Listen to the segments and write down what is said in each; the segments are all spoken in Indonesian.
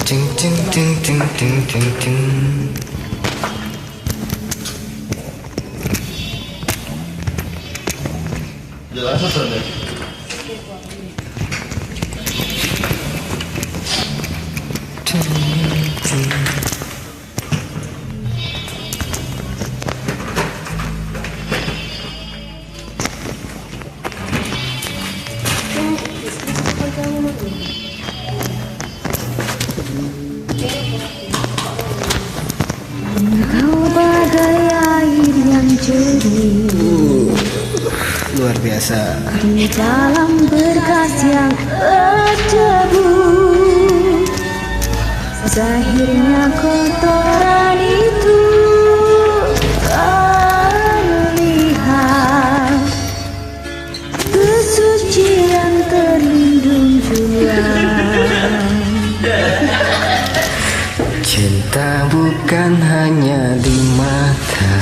Ting ting ting ting ting ting ting. Jelas sudah. Kau bagai air yang jernih, Luar biasa. di dalam berkas yang berdebu. Zahirnya kotoran itu terlihat, kesucian terlindung jua. Cinta bukan hanya di mata,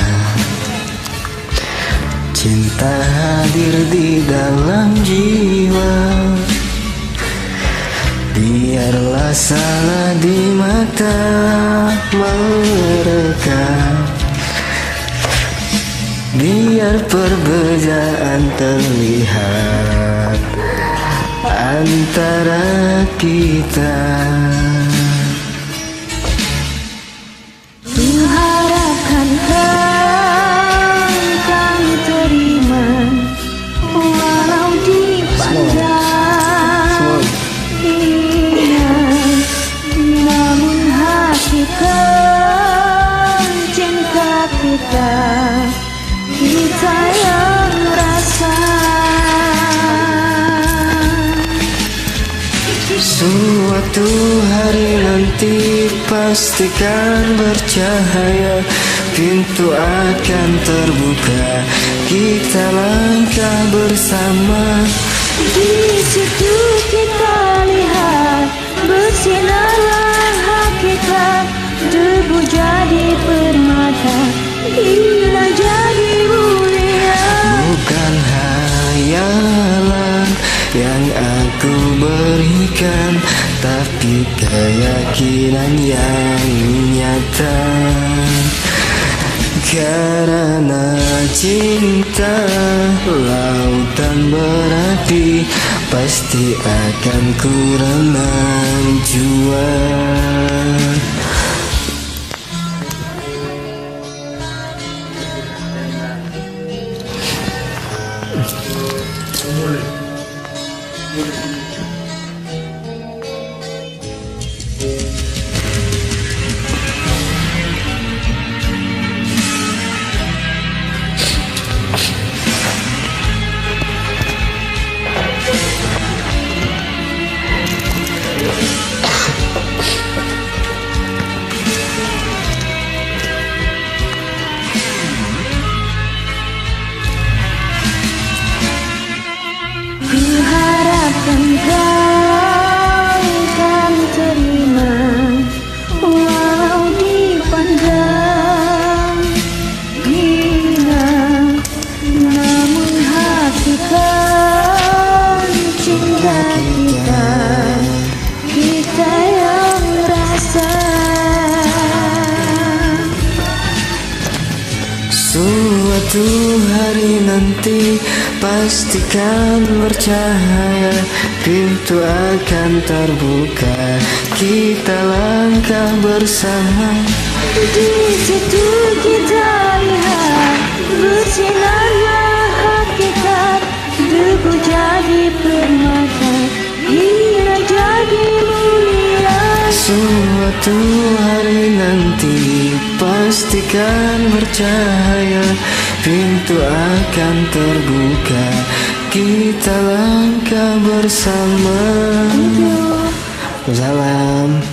cinta hadir di dalam jiwa. Biarlah salah di mata mereka, biar perbedaan terlihat antara kita. Kuharapkan kau akan terima, walau dipandang hina, namun hakikat cinta kita, kita yang rasa. Suatu hari nanti pastikan bercahaya, pintu akan terbuka, kita langkah bersama. Di situ kita lihat bersinarlah hakikat, debu jadi permata, hina jadi mulia. Bukan hayalan yang aku berikan, tapi keyakinan yang nyata. Karena cinta lautan berapi, pasti akan ku renang jua. Kuharapkan kau akan terima, walau dipandang hina, namun hakikat cinta kita, kita yang rasa. Suatu hari nanti pastikan bercahaya, pintu akan terbuka, kita langkah bersama. Di situ kita lihat bersinarlah hakikat, debu jadi permata, hina jadi mulia. Suatu hari nanti pastikan bercahaya, pintu akan terbuka, kita langkah bersama. Salam.